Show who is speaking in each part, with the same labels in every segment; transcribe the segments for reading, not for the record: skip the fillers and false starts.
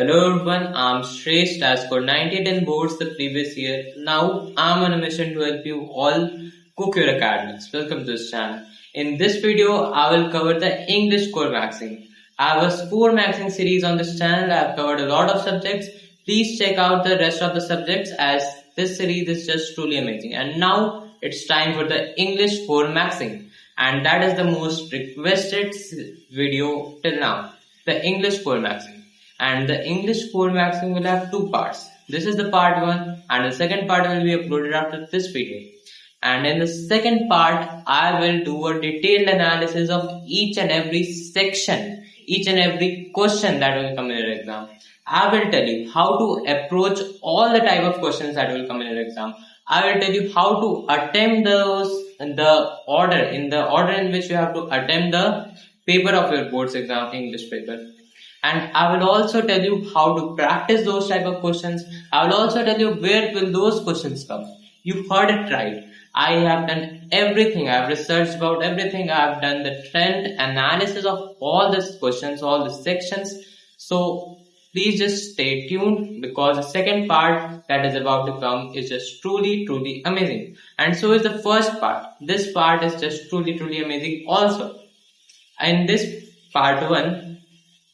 Speaker 1: Hello everyone, I'm Shresta. I scored 98 in boards the previous year. Now I'm on a mission to help you all cook your academics. Welcome to this channel. In this video, I will cover the English Scoremaxxing. I have a Scoremaxxing series on this channel. I have covered a lot of subjects. Please check out the rest of the subjects as this series is just truly amazing. And now it's time for the English Scoremaxxing. And that is the most requested video till now. The English Scoremaxxing. And the English Scoremaxxing will have two parts. This is the part 1 and the second part will be uploaded after this video. And in the second part, I will do a detailed analysis of each and every section, each and every question that will come in your exam. I will tell you how to approach all the type of questions that will come in your exam. I will tell you how to attempt those in the order in which you have to attempt the paper of your board's exam, English paper. And I will also tell you how to practice those type of questions. I will also tell you where will those questions come. You've heard it right. I have done everything. I have researched about everything. I have done the trend analysis of all these questions, all the sections. So please just stay tuned because the second part that is about to come is just truly amazing. And so is the first part. This part is just truly amazing also. In this part 1,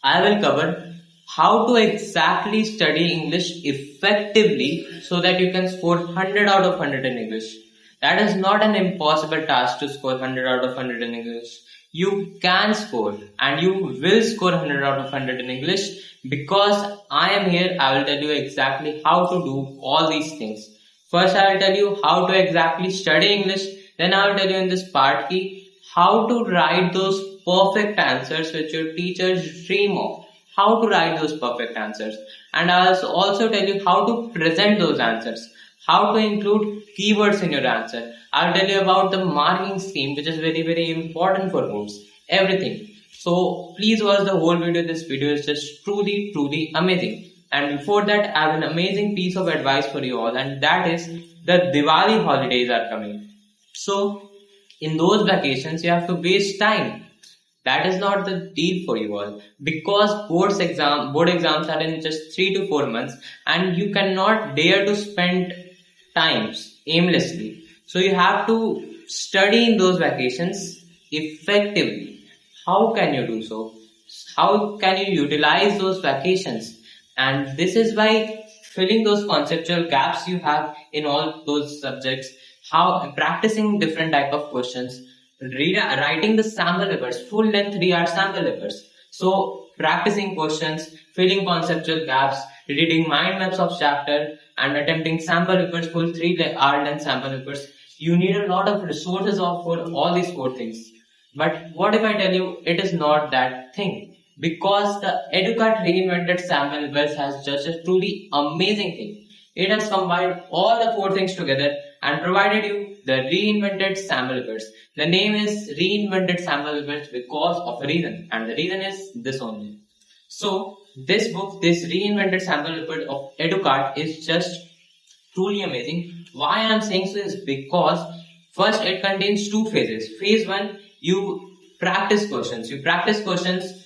Speaker 1: I will cover how to exactly study English effectively so that you can score 100 out of 100 in English. That is not an impossible task to score 100 out of 100 in English. You can score and you will score 100 out of 100 in English because I am here. I will tell you exactly how to do all these things. First, I will tell you how to exactly study English. Then I will tell you in this part key how to write those perfect answers which your teachers dream of. How to write those perfect answers. And I'll also tell you how to present those answers. How to include keywords in your answer. I'll tell you about the marking scheme which is very important for boards. Everything. So please watch the whole video. This video is just truly amazing. And before that, I have an amazing piece of advice for you all, and that is the Diwali holidays are coming. So in those vacations, you have to waste time. That is not the deal for you all because board exams are in just 3 to 4 months and you cannot dare to spend times aimlessly. So you have to study in those vacations effectively. How can you do so? How can you utilize those vacations? And this is by filling those conceptual gaps you have in all those subjects, how practicing different type of questions, writing the sample papers, full length 3-hour sample papers. So practicing questions, filling conceptual gaps, reading mind maps of chapter and attempting sample papers, full 3-hour length sample papers. You need a lot of resources for all these 4 things. But what if I tell you it is not that thing? Because the EduCard reinvented sample papers has just a truly amazing thing. It has combined all the 4 things together and provided you the reinvented sample papers. The name is reinvented sample papers because of a reason, and the reason is this only. So this book, this reinvented sample paper of EduCard is just truly amazing. Why I am saying so is because first it contains 2 phases. Phase 1, you practice questions. You practice questions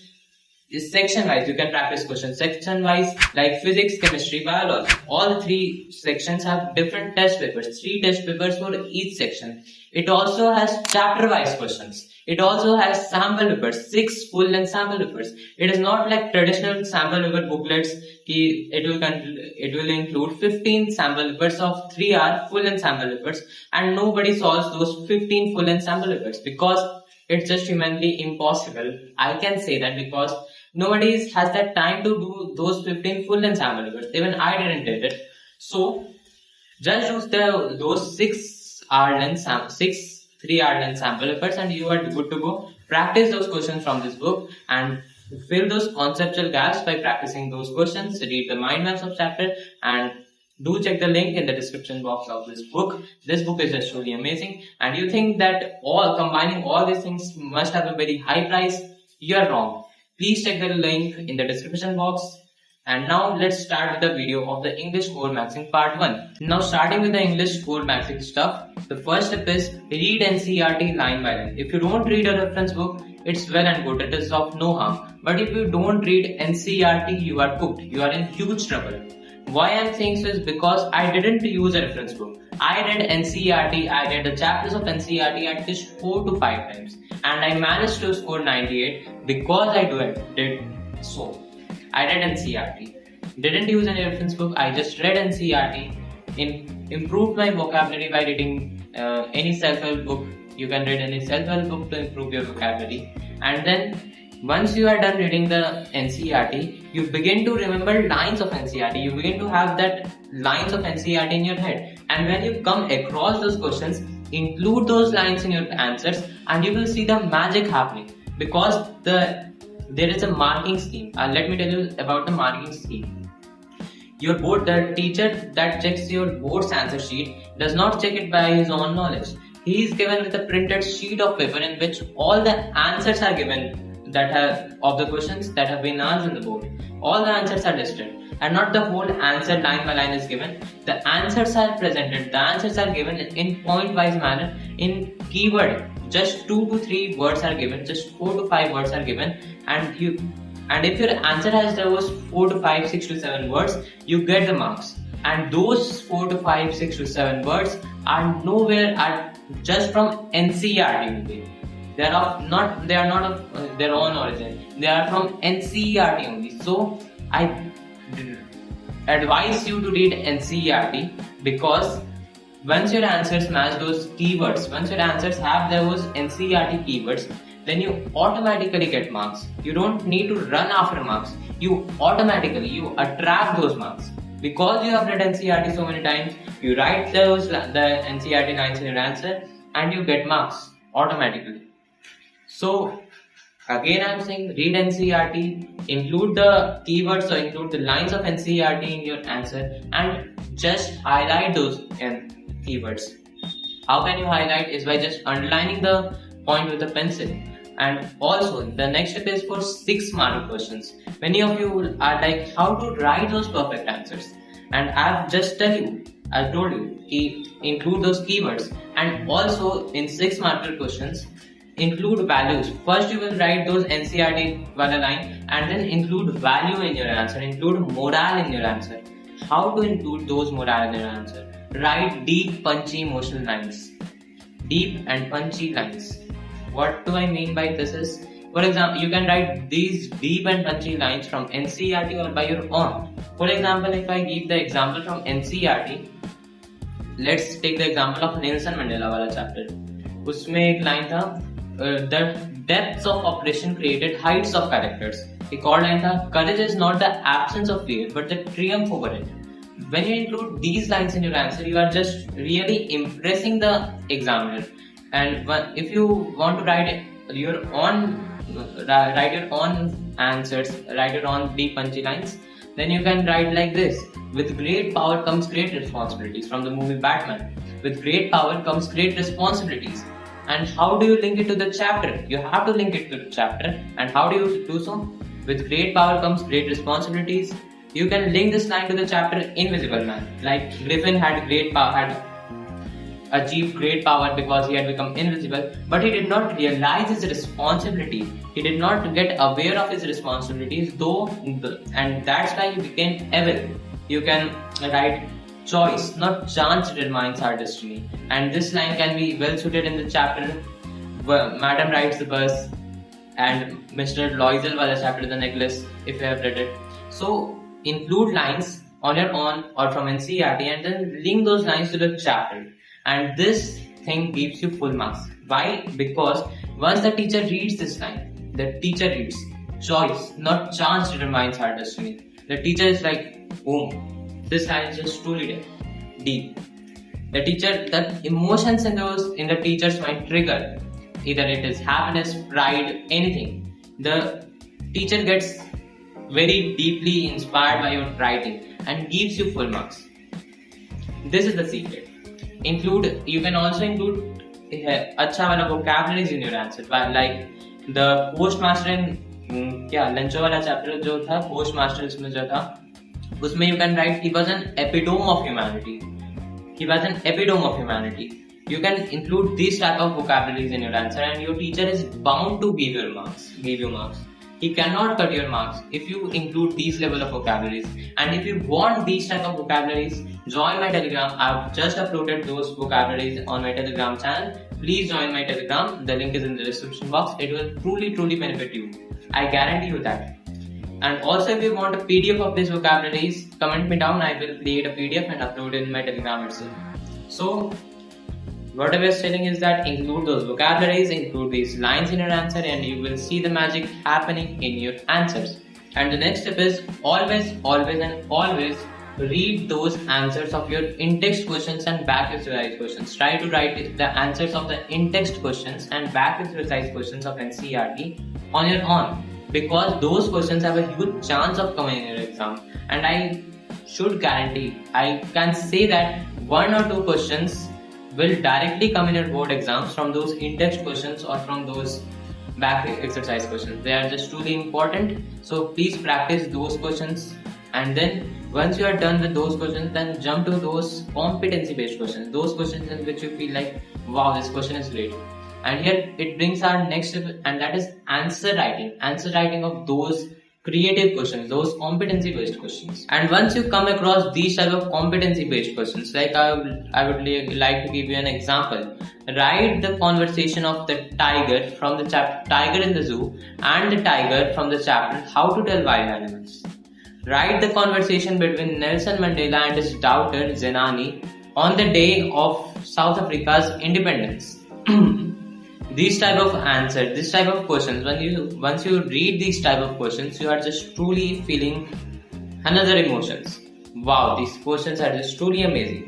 Speaker 1: is section wise. You can practice questions section wise like physics, chemistry, biology. All the 3 sections have different test papers, 3 test papers for each section. It also has chapter wise questions. It also has sample papers, 6 full length sample papers. It is not like traditional sample paper booklets. It will include 15 sample papers of 3-hour full length sample papers, and nobody solves those 15 full length sample papers because it's just humanly impossible. I can say that because nobody has that time to do those 15 full length sample papers. Even I didn't did it. So just use those 6-hour length 3-hour length sample papers and you are good to go. Practice those questions from this book and fill those conceptual gaps by practicing those questions. Read the mind maps of chapter and do check the link in the description box of this book. This book is just truly amazing. And you think that combining all these things must have a very high price? You are wrong. Please check the link in the description box. And now let's start with the video of the English Scoremaxxing part 1. Now starting with the English Scoremaxxing stuff, the first step is read NCERT line by line. If you don't read a reference book, it's well and good, it is of no harm. But if you don't read NCERT, you are cooked. You are in huge trouble. Why I'm saying so is because I didn't use a reference book. I read NCERT, I read the chapters of NCERT at least 4 to 5 times, and I managed to score 98 because I did so. I read NCERT. Didn't use any reference book, I just read NCERT, improved my vocabulary by reading any self-help book. You can read any self-help book to improve your vocabulary. And then once you are done reading the NCERT, you begin to remember lines of NCERT. You begin to have that lines of NCERT in your head. And when you come across those questions, include those lines in your answers and you will see the magic happening. Because there is a marking scheme. Let me tell you about the marking scheme. Your board, the teacher that checks your board's answer sheet does not check it by his own knowledge. He is given with a printed sheet of paper in which all the answers are given of the questions that have been asked on the board. All the answers are listed and not the whole answer line by line is given. The answers are presented, the answers are given in point-wise manner in keyword. Just 2 to 3 words are given, just 4 to 5 words are given, and if your answer has those 4 to 5, 6 to 7 words, you get the marks. And those 4 to 5, 6 to 7 words are just from NCERT only. They are not of their own origin. They are from NCERT only. So I advise you to read NCERT, because once your answers match those keywords, once your answers have those NCERT keywords, then you automatically get marks. You don't need to run after marks. You attract those marks. Because you have read NCERT so many times, you write the NCERT lines in your answer and you get marks automatically. So again I'm saying, read NCERT, include the keywords or include the lines of NCERT in your answer and just highlight those keywords. How can you highlight? Is by just underlining the point with a pencil. And also the next step is for 6 mark questions. Many of you are like, how to write those perfect answers? And I've told you, include those keywords. And also in 6 mark questions, include values. First you will write those NCERT line and then include value in your answer, include morale in your answer. How to include those morale in your answer? Write deep, punchy, emotional lines. Deep and punchy lines. What do I mean by this is, for example, you can write these deep and punchy lines from NCERT or by your own. For example, if I give the example from NCERT, let's take the example of Nelson Mandela वाला chapter. उसमें एक line था, the depths of oppression created heights of characters. एक और line था, courage is not the absence of fear but the triumph over it. When you include these lines in your answer, you are just really impressing the examiner. And if you want to write your own answers, write your own deep punchy lines, then you can write like this: with great power comes great responsibilities, from the movie Batman. With great power comes great responsibilities. And how do you link it to the chapter? You have to link it to the chapter. And how do you do so? With great power comes great responsibilities. You can link this line to the chapter Invisible Man. Like Griffin had achieved great power because he had become invisible, but he did not realize his responsibility. He did not get aware of his responsibilities, and that's why he became evil. You can write choice, not chance determines our destiny. And this line can be well suited in the chapter where Madam rides the bus and Mr. Loisel wala chapter, the necklace, if you have read it. So include lines on your own or from NCERT and then link those lines to the chapter. And this thing gives you full marks. Why? Because once the teacher reads this line, the teacher reads choice, not chance determines our destiny. The teacher is like, boom, this line is just truly deep. The emotions in the teacher's mind trigger. Either it is happiness, pride, anything. The teacher gets very deeply inspired by your writing and gives you full marks. This is the secret. You can also include अच्छा वाला vocabularies in your answer. Like the postmaster in लंचो वाला chapter जो था, postmaster इसमें जो था, उसमें you can write he was an epitome of humanity. He was an epitome of humanity. you can include these type of vocabularies in your answer, and your teacher is bound to give you marks. He cannot cut your marks if you include these level of vocabularies. And if you want these type of vocabularies, join my Telegram. I've just uploaded those vocabularies on my Telegram channel. Please join my Telegram. The link is in the description box. It will truly benefit you. I guarantee you that. And also, if you want a PDF of these vocabularies, comment me down. I will create a PDF and upload it in my Telegram itself. So what I was telling is that include those vocabularies, include these lines in your answer, and you will see the magic happening in your answers. And the next step is always read those answers of your in-text questions and back exercise questions. Try to write the answers of the in-text questions and back exercise questions of NCERT on your own, because those questions have a huge chance of coming in your exam. And I should guarantee, I can say that 1 or 2 questions will directly come in your board exams from those in-text questions or from those back exercise questions. They are just truly important. So please practice those questions, and then once you are done with those questions, then jump to those competency based questions, those questions in which you feel like, wow, this question is great. And here it brings our next step, and that is answer writing of those creative questions, those competency based questions. And once you come across these type of competency based questions, like I would like to give you an example. Write the conversation of the tiger from the Tiger in the Zoo and the tiger from the chapter How to Tell Wild Animals. Write the conversation between Nelson Mandela and his daughter Zenani on the day of South Africa's independence. These type of answers, this type of questions, once you read these type of questions, you are just truly feeling another emotions. Wow, these questions are just truly amazing.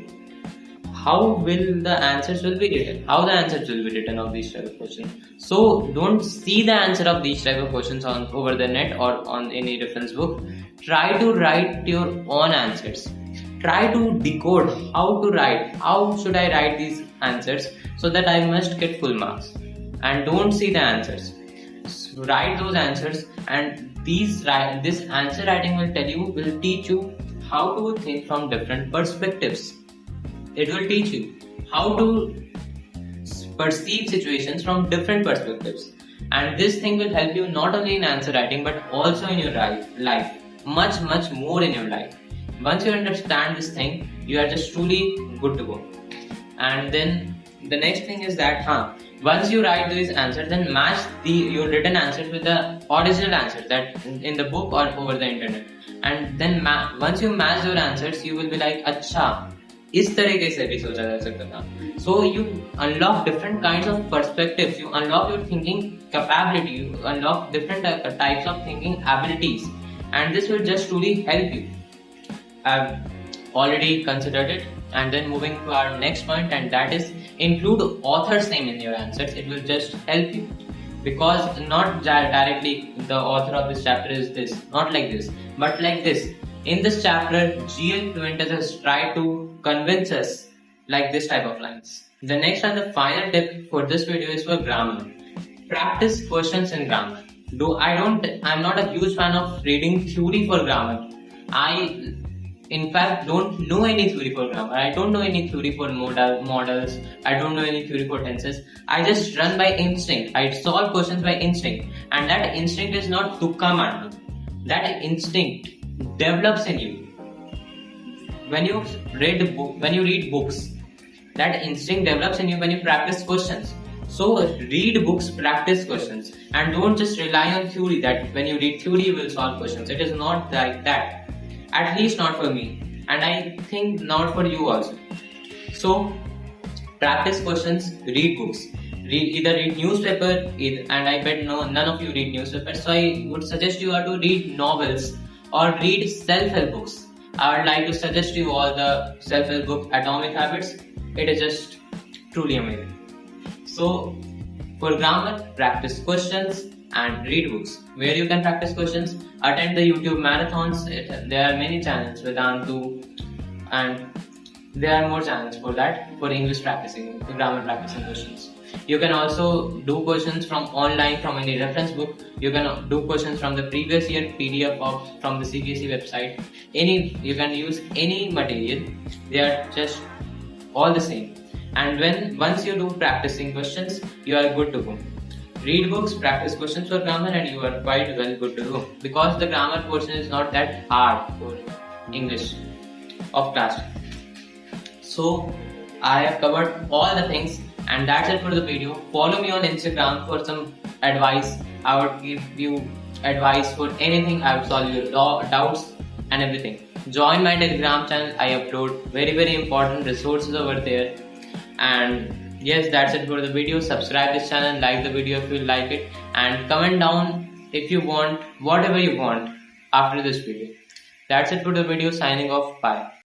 Speaker 1: How will the answers will be written? How the answers will be written of these type of questions? So don't see the answer of these type of questions over the net or on any reference book. Try to write your own answers. Try to decode how to write. How should I write these answers so that I must get full marks? And don't see the answers. Write those answers, and this answer writing will teach you how to think from different perspectives. It will teach you how to perceive situations from different perspectives. And this thing will help you not only in answer writing but also in your life. Much more in your life. Once you understand this thing, you are just truly good to go. And then the next thing is that once you write these answers, then match your written answers with the original answers that in the book or over the internet. And then once you match your answers, you will be like, अच्छा, इस तरीके से भी सोचा जा सकता था. So you unlock different kinds of perspectives. You unlock your thinking capability. You unlock different types of thinking abilities, and this will just truly help you. I've already considered it. And then moving to our next point, and that is include author's name in your answers. It will just help you, because not directly the author of this chapter is this, not like this, but like this. In this chapter, G.L. Fuentes has tried to convince us like this type of lines. The next and the final tip for this video is for grammar. Practice questions in grammar. I'm not a huge fan of reading theory for grammar. I in fact don't know any theory for grammar. I don't know any theory for models. I don't know any theory for tenses. I just run by instinct. I solve questions by instinct, and that instinct is not tukka marna. That instinct develops in you when you read books. That instinct develops in you when you practice questions. So read books, practice questions, and don't just rely on theory that when you read theory you will solve questions. It is not like that. At least not for me, and I think not for you also. So practice questions, read books, either read newspaper, and I bet none of you read newspapers, so I would suggest you to read novels or read self-help books. I would like to suggest you all the self-help book Atomic Habits. It is just truly amazing. So for grammar, practice questions and read books. Where you can practice questions, attend the YouTube marathons. There are many channels, Vedantu, and there are more channels for that, for English practicing, grammar practicing questions. You can also do questions from online, from any reference book. You can do questions from the previous year PDF from the cbse website. You can use any material. They are just all the same. And once you do practicing questions, you are good to go. Read books, practice questions for grammar, and you are quite well good to go, because the grammar portion is not that hard for English of class. So I have covered all the things, and that's it for the video. Follow me on Instagram for some advice. I would give you advice for anything. I would solve your doubts and everything. Join my Telegram channel. I upload very important resources over there. And yes, that's it for the video. Subscribe this channel, like the video if you like it, and comment down if you want whatever you want after this video. That's it for the video. Signing off. Bye.